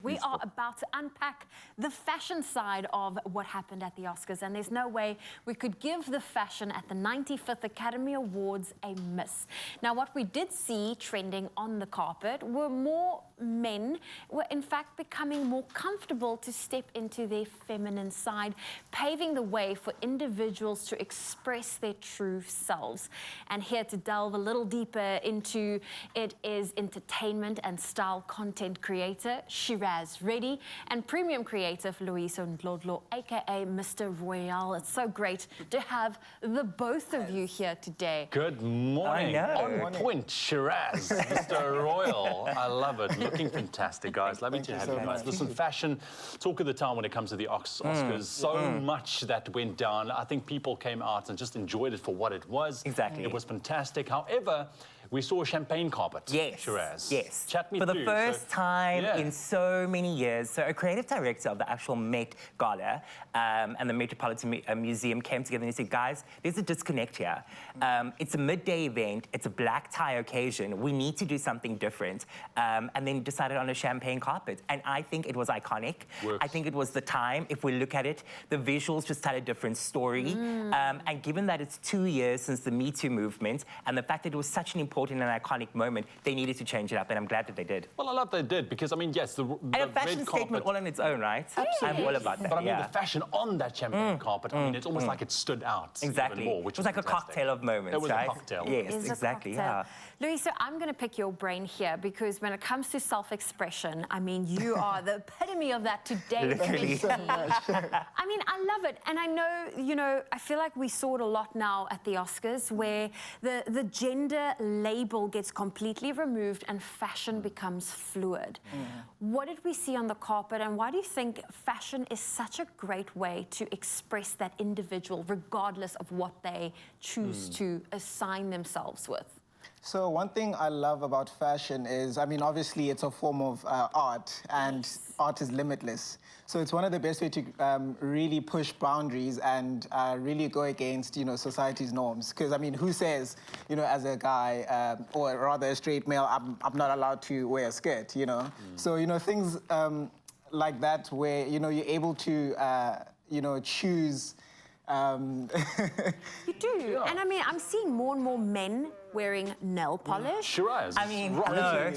We are about to unpack the fashion side of what happened at the Oscars, and there's no way we could give the fashion at the 95th Academy Awards a miss. Now, what we did see trending on the carpet were more men were in fact becoming more comfortable to step into their feminine side, paving the way for individuals to express their true selves. And here to delve a little deeper into it is entertainment and style content creator Shiraz Reddy and premium creative Loyiso Ndlodlo, aka Mr. Royale. It's so great to have the both of you here today. Good morning. On point, Shiraz, Mr. Royal. I love it. Looking fantastic, guys. Lovely to have you guys. Listen, fashion, talk of the town when it comes to the Oscars. So much that went down. I think people came out and just enjoyed it for what it was. Exactly. It was fantastic. However, we saw a champagne carpet. Yes. Shiraz. Yes. Chat me for through. the first time in so many years. So a creative director of the actual Met Gala and the Metropolitan Museum came together and he said, guys, there's a disconnect here. It's a midday event. It's a black tie occasion. We need to do something different. And then decided on a champagne carpet. And I think it was iconic. Works. I think it was the time. If we look at it, the visuals just tell a different story. And given that it's 2 years since the Me Too movement and the fact that it was such an important and iconic moment, they needed to change it up, and I'm glad that they did. Well, I love they did, because, I mean, yes, the and a fashion red statement carpet, all on its own, right? Absolutely. I'm all about that, But I mean, the fashion on that champagne carpet, I mean, it's almost like it stood out Exactly. even more, which it was like fantastic. a cocktail of moments, It was right? a cocktail. Yes, exactly, yeah. Louis, so I'm going to pick your brain here, because when it comes to self-expression, I mean, you are the epitome of that today. Literally. I mean, I love it. And I know, you know, I feel like we saw it a lot now at the Oscars, where the gender label gets completely removed and fashion becomes fluid. What did we see on the carpet, and why do you think fashion is such a great way to express that individual, regardless of what they choose to assign themselves with? So one thing I love about fashion is, I mean, obviously it's a form of art, and art is limitless. So it's one of the best ways to really push boundaries and really go against, you know, society's norms. Because, I mean, who says, you know, as a guy, or rather a straight male, I'm not allowed to wear a skirt, you know? So, you know, things like that where, you know, you're able to, you know, choose... You do. And I mean, I'm seeing more and more men wearing nail polish. Shiraz. I mean, right. hello.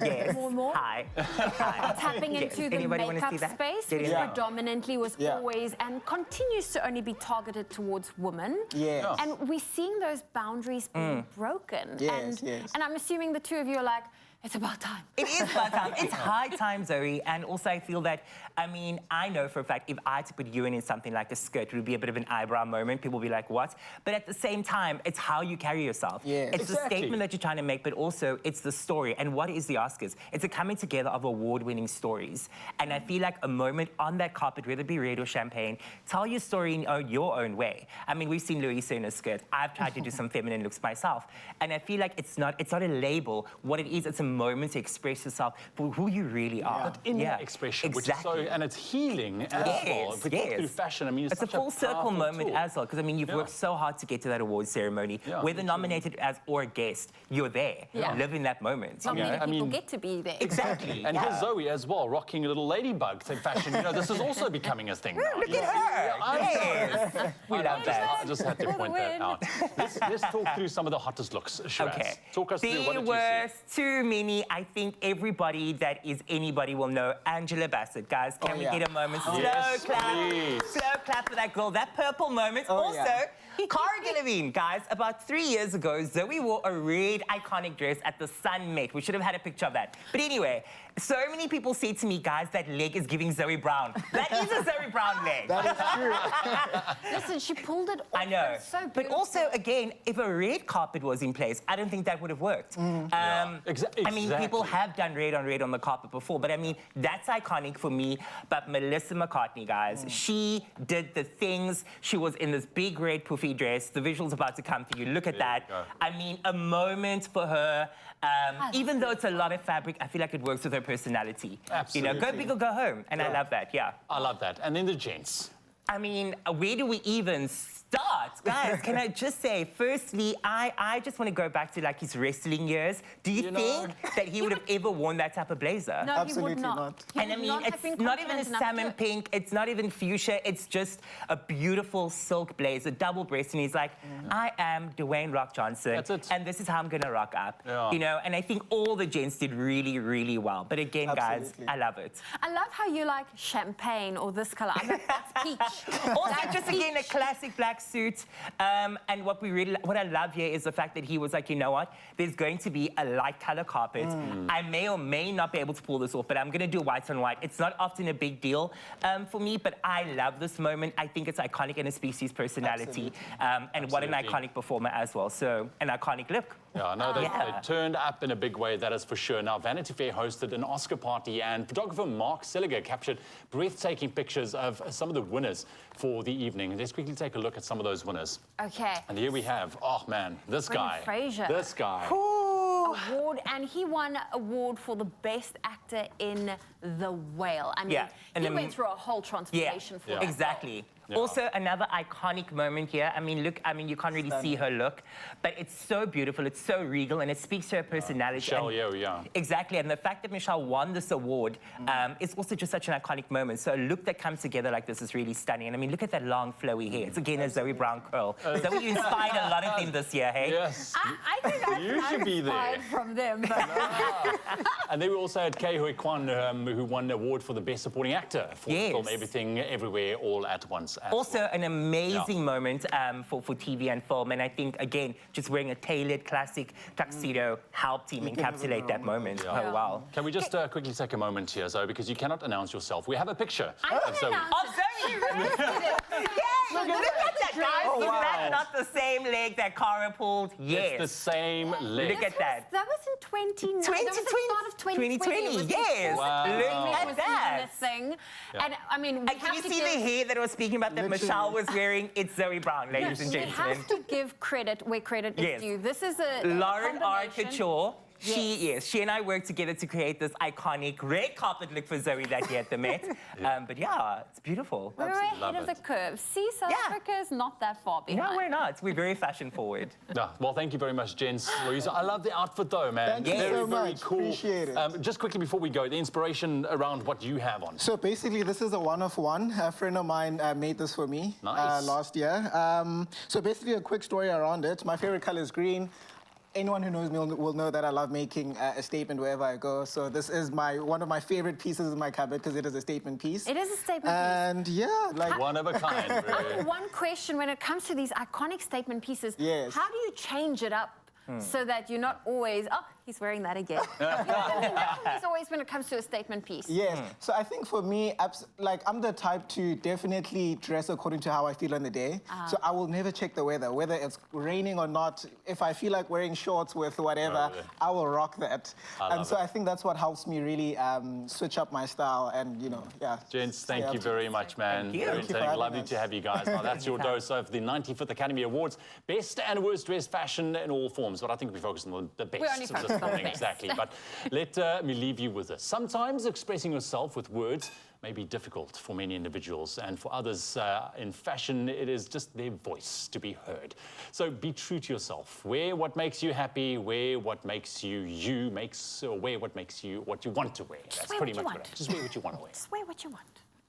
Yes. More and more. Hi. Hi. Tapping into the Anybody wanna makeup see that? space, Get which in there. predominantly was always and continues to only be targeted towards women. Yes. And we're seeing those boundaries being broken. Yes, yes. And I'm assuming the two of you are like, it's about time. It is about time. It's high time, Zoe. And also I feel that, I mean, I know for a fact if I had to put you in something like a skirt, it would be a bit of an eyebrow moment. People would be like, what? But at the same time, it's how you carry yourself. Yes. It's the statement that you're trying to make, but also it's the story. And what is the Oscars? It's a coming together of award-winning stories. And I feel like a moment on that carpet, whether it be red or champagne, tell your story in your own way. I mean, we've seen Loyiso in a skirt. I've tried to do some feminine looks myself. And I feel like it's not a label. What it is, it's a moment to express yourself for who you really are. But in that expression, which is so, and it's healing as well. If we talk through fashion, I mean, it's a full circle moment tool. as well, because I mean, you've worked so hard to get to that award ceremony. Whether nominated as or a guest, you're there. Live in that moment. Not many people get to be there. Exactly. And here's Zoe as well, rocking a little ladybug fashion. You know, this is also becoming a thing now. Look at her. Yes. We love that. I just had to point that out. Let's talk through some of the hottest looks, Shiraz. Okay. Talk us through what did you see? There were too many. I think everybody that is anybody will know Angela Bassett. Guys, can we get a moment? Slow clap. Please. Slow clap for that girl. That purple moment. Also, Cara Delevingne, guys, about 3 years ago, Zoe wore a red iconic dress at the Sun Met. We should have had a picture of that. But anyway, so many people say to me, guys, that leg is giving Zoe Brown. That is a Zoe Brown leg. That is true. Listen, she pulled it off. I know. So but also, again, if a red carpet was in place, I don't think that would have worked. I mean, people have done red on the carpet before, but I mean, that's iconic for me. But Melissa McCartney, guys, she did the things. She was in this big red poofy dress. The visual's about to come for you. Look at that. I mean, a moment for her. Even though it's a lot of fabric, I feel like it works with her personality. Absolutely. You know, go big or go home. And I love that, I love that. And then the gents. I mean, where do we even start? Guys, can I just say, firstly, I just want to go back to like his wrestling years. Do you think that he would have ever worn that type of blazer? No, Absolutely he would not. And I mean, it's not even a salmon pink, it's not even fuchsia, it's just a beautiful silk blazer, double breast, and he's like, I am Dwayne Rock Johnson, That's it. and this is how I'm gonna rock up. Yeah. You know, and I think all the gents did really, really well. But again, guys, Absolutely. I love it. I love how you like champagne or this color. I'm like, that's peach. Also, That's just again, a classic black suit. And what I love here is the fact that he was like, you know what? There's going to be a light color carpet. I may or may not be able to pull this off, but I'm going to do white on white. It's not often a big deal for me, but I love this moment. I think it's iconic and it speaks to his personality. And what an iconic performer as well. So, an iconic look. Yeah, I know they turned up in a big way, that is for sure. Now, Vanity Fair hosted an Oscar party, and photographer Mark Seliger captured breathtaking pictures of some of the winners for the evening. Let's quickly take a look at some of those winners. Okay. And here we have, oh man, this guy. Fraser. This guy. Award, and he won award for the best actor in The Whale. I mean, and he went through a whole transformation for that exactly. role. Yeah. Also, another iconic moment here. I mean, look, you can't really see her look, but it's so beautiful, it's so regal, and it speaks to her personality. Michelle Yeoh, yeah. Exactly, and the fact that Michelle won this award is also just such an iconic moment. So a look that comes together like this is really stunning. And I mean, look at that long, flowy hair. It's again a Zoe Brown curl. Zoe, you inspired a lot of them this year, hey? Yes. I think You should be there. inspired from them. And then we also had Ke Huy Quan, who won the award for the Best Supporting Actor for the film Everything, Everywhere, All at Once. Also, an amazing moment for TV and film. And I think, again, just wearing a tailored classic tuxedo helped him encapsulate that moment. Yeah. Oh, wow. Can we just quickly take a moment here, Zoe, because you cannot announce yourself. We have a picture of Zoe. Look at that, guys. Is that not the same leg that Cara pulled? Yes. It's the same leg. Look at that. That was in 2020. That was the start of 2020. Yes. Wow. Look at that. Thing. And I mean, we And can you see the hair that I was speaking about that Michelle was wearing? It's Zoe Brown, ladies and we gentlemen. have to give credit where credit is due. This is a Lauren R. combination. Couture. She and I worked together to create this iconic red carpet look for Zoe that year at the Met. But yeah, it's beautiful. We're ahead of the curve. See, South Africa is not that far behind. No, we're not. We're very fashion forward. No, well, thank you very much, gents. Louisa, I love the outfit, though, man. Thank you so very much. Cool. Appreciate it. Just quickly before we go, the inspiration around what you have on. So basically, this is a one-of-one. A friend of mine made this for me last year. So basically, a quick story around it. My favorite color is green. Anyone who knows me will know that I love making a statement wherever I go. So this is one of my favorite pieces in my cupboard because it is a statement piece. It is a statement piece. And yeah, like One of a kind, really. One question when it comes to these iconic statement pieces, how do you change it up so that you're not always, oh, he's wearing that again. It's always when it comes to a statement piece. Yes. So I think for me, I'm the type to definitely dress according to how I feel on the day. So I will never check the weather, whether it's raining or not. If I feel like wearing shorts with whatever, I will rock that. And so I think that's what helps me really switch up my style and, Gents, thank you very much, man. Thank you. Very Thank you for entertaining. having Lovely us. to have you guys. Now, that's your dose of the 95th Academy Awards. Best and worst dressed fashion in all forms. But I think we focus on the best. We only focus on the best. Exactly. But let me leave you with this. Sometimes expressing yourself with words may be difficult for many individuals, and for others in fashion, it is just their voice to be heard. So be true to yourself. Wear what makes you happy, wear what makes you wear what makes you what you want to wear. That's wear pretty what you much want. it. Just wear what you want to wear. Just wear what you want.